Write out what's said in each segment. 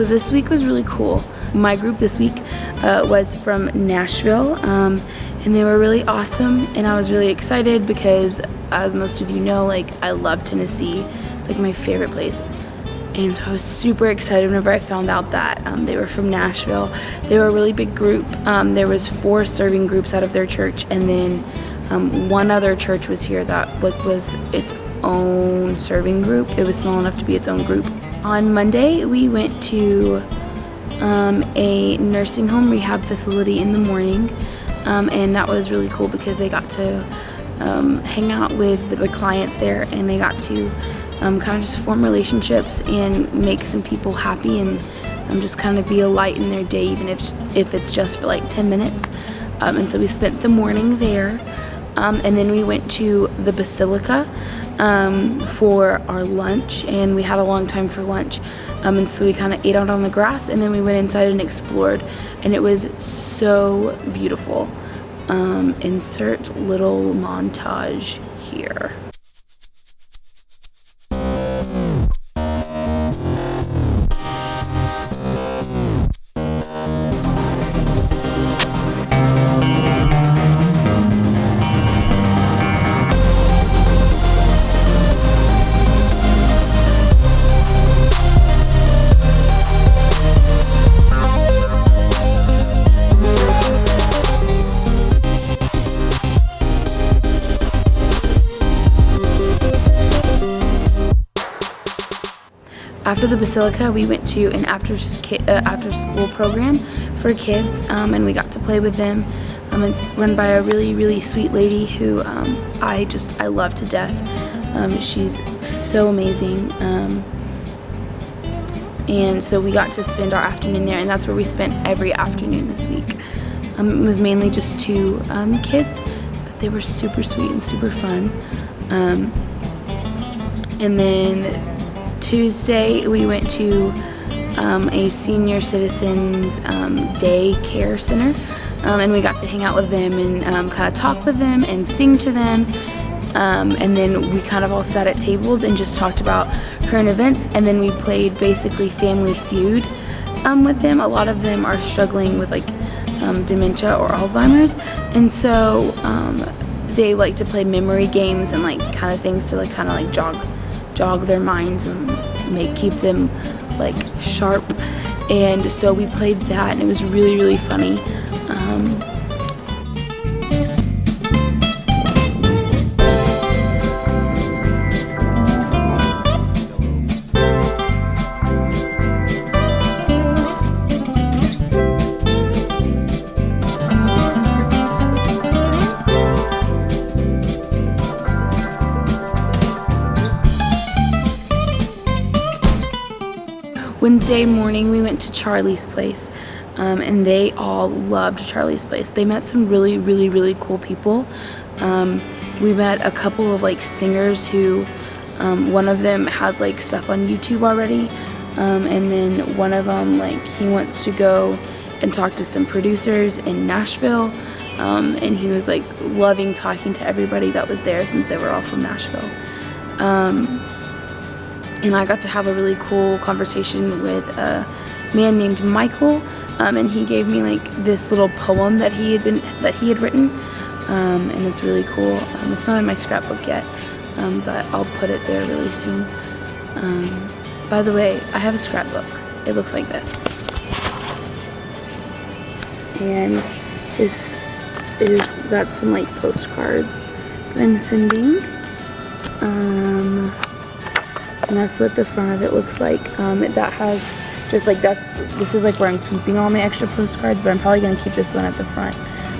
So this week was really cool. My group this week was from Nashville, and they were really awesome, and I was really excited because, as most of you know, like, I love Tennessee. It's like my favorite place. And so I was super excited whenever I found out that they were from Nashville. They were a really big group. There was 4 serving groups out of their church, and then one other church was here that was its own serving group. It was small enough to be its own group. On Monday, we went to a nursing home rehab facility in the morning, and that was really cool because they got to hang out with the clients there, and they got to kind of just form relationships and make some people happy, and just kind of be a light in their day, even if it's just for like 10 minutes. And so we spent the morning there, and then we went to the Basilica for our lunch, and we had a long time for lunch, and so we kind of ate out on the grass, and then we went inside and explored, and it was so beautiful. Insert little montage here. After the Basilica, we went to an after-school program for kids, and we got to play with them. It's run by a really, really sweet lady who I love to death. She's so amazing, and so we got to spend our afternoon there, and that's where we spent every afternoon this week. It was mainly just 2 kids, but they were super sweet and super fun. And then Tuesday, we went to a senior citizens day care center, and we got to hang out with them and kind of talk with them and sing to them, and then we kind of all sat at tables and just talked about current events, and then we played basically Family Feud with them. A lot of them are struggling with like dementia or Alzheimer's, and so they like to play memory games and like kind of things to like kind of like jog their minds and keep them like sharp. And so we played that, and it was really, really funny. Wednesday morning, we went to Charlie's Place, and they all loved Charlie's Place. They met some really, really, really cool people. We met a couple of like singers who, one of them has like stuff on YouTube already, and then one of them, like, he wants to go and talk to some producers in Nashville, and he was like loving talking to everybody that was there since they were all from Nashville. And I got to have a really cool conversation with a man named Michael, and he gave me like this little poem that he had written, and it's really cool. It's not in my scrapbook yet, but I'll put it there really soon. By the way, I have a scrapbook. It looks like this, and that's some like postcards that I'm sending. And that's what the front of it looks like. That has just like, this is like where I'm keeping all my extra postcards, but I'm probably gonna keep this one at the front.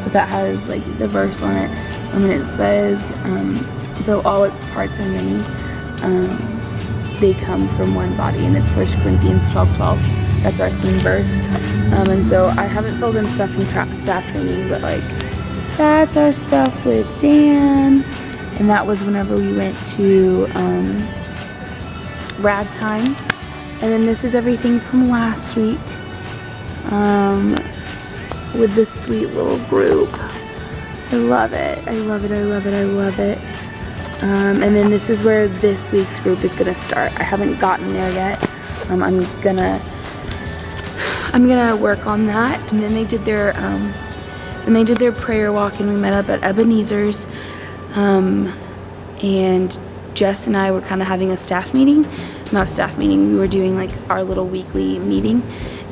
But that has like the verse on it, and it says, though all its parts are many, they come from one body, and it's 1 Corinthians 12:12. That's our theme verse. And so I haven't filled in stuff from staff training, but like, that's our stuff with Dan. And that was whenever we went to ragtime. And then this is everything from last week, with this sweet little group. I love it. I love it. I love it. I love it. And then this is where this week's group is gonna start. I haven't gotten there yet. I'm gonna I'm gonna work on that. And then they did their prayer walk, and we met up at Ebenezer's, and Jess and I were kind of having a staff meeting. Not a staff meeting, we were doing like our little weekly meeting,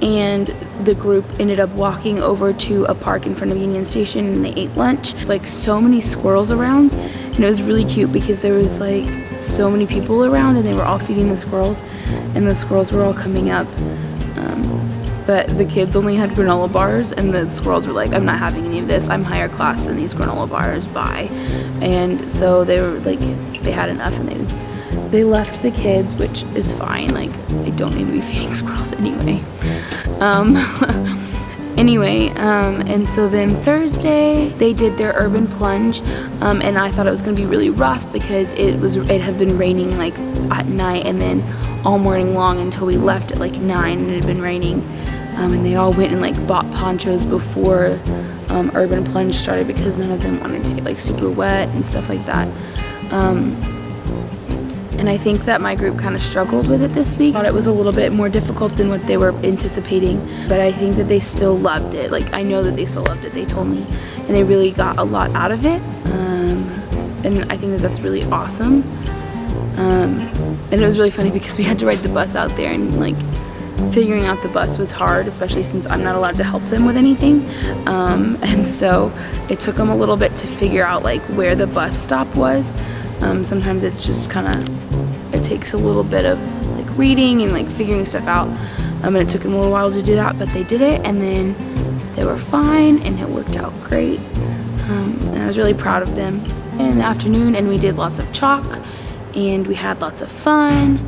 and the group ended up walking over to a park in front of Union Station, and they ate lunch. There's like so many squirrels around, and it was really cute because there was like so many people around, and they were all feeding the squirrels, and the squirrels were all coming up. But the kids only had granola bars, and the squirrels were like, I'm not having any of this. I'm higher class than these granola bars, bye. And so they were like, they had enough, and they left the kids, which is fine. Like, they don't need to be feeding squirrels anyway. And so then Thursday they did their urban plunge, and I thought it was gonna be really rough because it had been raining like at night, and then all morning long until we left at like 9, and it had been raining. And they all went and like bought ponchos before urban plunge started because none of them wanted to get like super wet and stuff like that. And I think that my group kind of struggled with it this week. I thought it was a little bit more difficult than what they were anticipating, but I think that they still loved it. Like, I know that they still loved it, they told me, and they really got a lot out of it. And I think that that's really awesome. And it was really funny because we had to ride the bus out there, and like figuring out the bus was hard, especially since I'm not allowed to help them with anything. And so it took them a little bit to figure out like where the bus stop was. Sometimes it's just kind of, it takes a little bit of like reading and like figuring stuff out. And it took them a little while to do that, but they did it, and then they were fine, and it worked out great. And I was really proud of them in the afternoon, and we did lots of chalk, and we had lots of fun.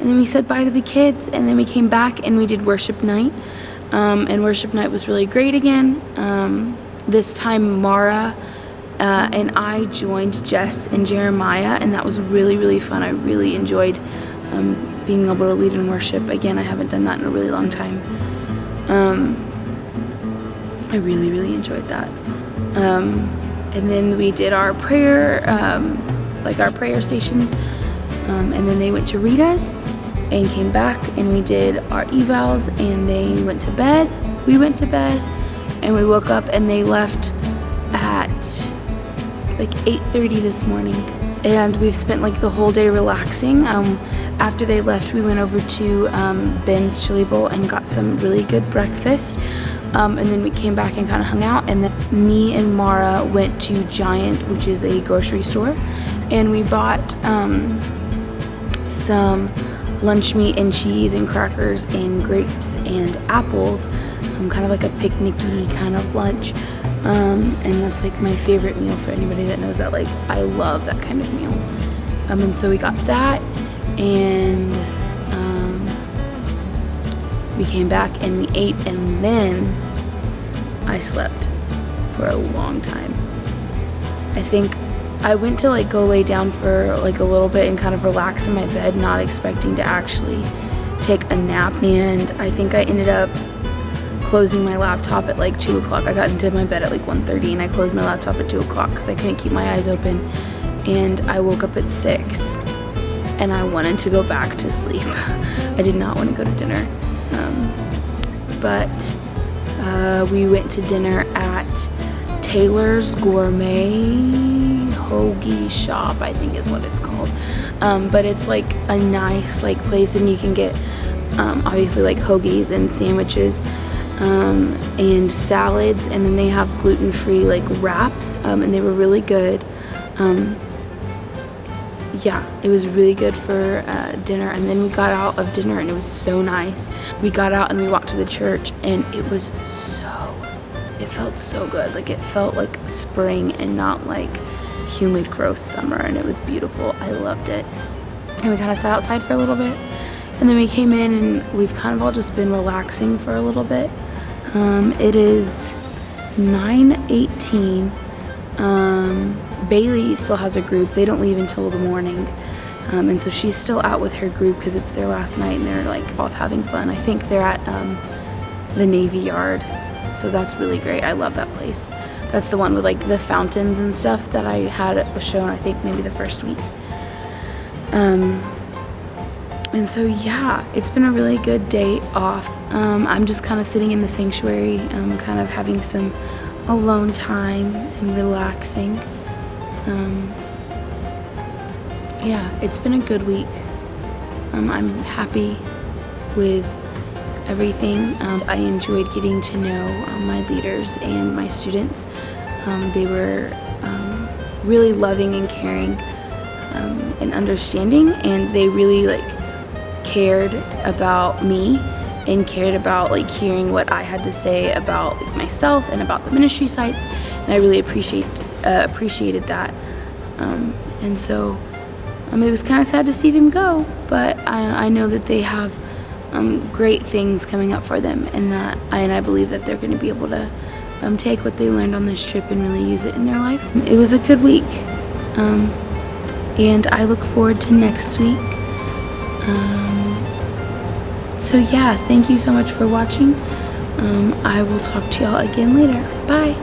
And then we said bye to the kids, and then we came back and we did worship night. And worship night was really great again. This time Mara and I joined Jess and Jeremiah, and that was really, really fun. I really enjoyed being able to lead in worship. Again, I haven't done that in a really long time. I really, really enjoyed that. And then we did our prayer, like our prayer stations, and then they went to Rita's and came back, and we did our evals, and they went to bed. We went to bed, and we woke up, and they left at like 8:30 this morning, and we've spent like the whole day relaxing. After they left, we went over to Ben's Chili Bowl and got some really good breakfast, and then we came back and kind of hung out, and then me and Mara went to Giant, which is a grocery store, and we bought some lunch meat and cheese and crackers and grapes and apples, kind of like a picnic-y kind of lunch, and that's like my favorite meal. For anybody that knows that, like, I love that kind of meal. And so we got that, and we came back and we ate, and then I slept for a long time. I think I went to like go lay down for like a little bit and kind of relax in my bed, not expecting to actually take a nap, and I think I ended up closing my laptop at like 2 o'clock. I got into my bed at like 1:30, and I closed my laptop at 2 o'clock because I couldn't keep my eyes open, and I woke up at 6, and I wanted to go back to sleep. I did not want to go to dinner, but we went to dinner at Taylor's Gourmet Hoagie Shop, I think is what it's called, but it's like a nice like place, and you can get obviously like hoagies and sandwiches, and salads, and then they have gluten-free like wraps, and they were really good. Yeah, it was really good for dinner. And then we got out of dinner and it was so nice. We got out and we walked to the church, and it felt so good. Like it felt like spring and not like humid, gross summer, and it was beautiful. I loved it. And we kind of sat outside for a little bit, and then we came in, and we've kind of all just been relaxing for a little bit. It is 9:18. Bailey still has a group. They don't leave until the morning, and so she's still out with her group because it's their last night and they're like off having fun. I think they're at the Navy Yard, so that's really great. I love that place. That's the one with like the fountains and stuff that I had shown, I think maybe the first week. And so yeah, it's been a really good day off. I'm just kind of sitting in the sanctuary, kind of having some alone time and relaxing. Yeah, it's been a good week. I'm happy with everything. I enjoyed getting to know my leaders and my students. They were really loving and caring and understanding, and they really like cared about me and cared about like hearing what I had to say about like, myself and about the ministry sites, and I really appreciated that. And so it was kind of sad to see them go, but I know that they have great things coming up for them, and I believe that they're going to be able to take what they learned on this trip and really use it in their life. It was a good week, and I look forward to next week. So yeah, thank you so much for watching. I will talk to y'all again later. Bye.